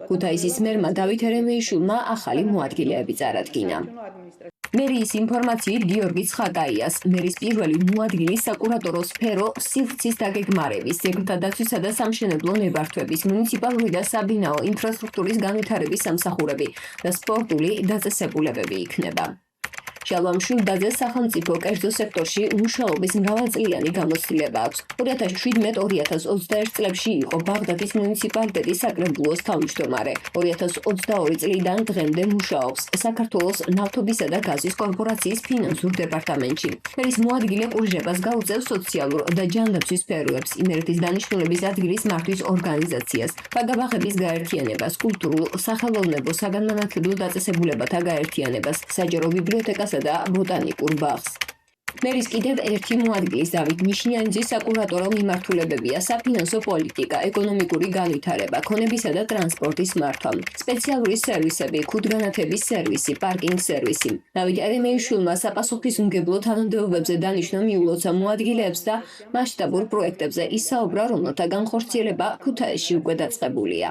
ქუთაისის მერმა დავით ერემეიშვილმა ახალი მოადგილეები წარადგინა. მერიის ინფორმაციით გიორგი ცხაკაიას მერის პირველი მოადგილი საკურატორო სფერო სივრცის დაგეგმარების, ძეგლთა დაცვისა და სამშენებლო ნებართვების, მუნიციპალური და საბინაო ინფრასტრუქტურის განვითარების სამსახურები და სპორტული დაწესებულებები იქნება. შალვა მშვილდაძეს სახელმწიფო კერძო სექტორში მუშაობის მრავალწლიანი გამოცდილება აქვს. 2017-2021 წლებში იყო ბაღდადის მუნიციპალიტეტის საკრებულოს თავმჯდომარე. 2022 წლიდან დღემდე მუშაობს საქართველოს ნავთობისა და გაზის კორპორაციის ფინანსურ დეპარტამენტში. მერის მოადგილე ყურჟებას გაუწევს სოციალურ და ჯანდაცვის სფეროებს, იმერეთის დანიშნულების ადგილის მართვის ორგანიზაციას, ბაგაბაღების გაერთიანებას, კულტურულ, სახელოვნებო, საგანმანათლებლო დაწესებულებათა გაერთიანებას, საჯარო ბიბლიოთეკას და ბოტანიკურ ბაღს. მერის კიდევ ერთი მოადგილის დავით ნიშნიანიძის საკურატორო მიმართულებებია საფინანსო პოლიტიკა, ეკონომიკური განვითარება, ქონებისა და ტრანსპორტის მართვა, სპეციალური სერვისები, ქუდგანათების სერვისი, პარკინგ სერვისი. დავით ერემეიშვილმა საპასუხისმგებლო თანამდებობებზე დანიშნა მიულოცა მოადგილეებს და მასშტაბურ პროექტებზე ისაუბრა, რომელთა განხორციელება ქუთაისში უკვე დაწყებულია.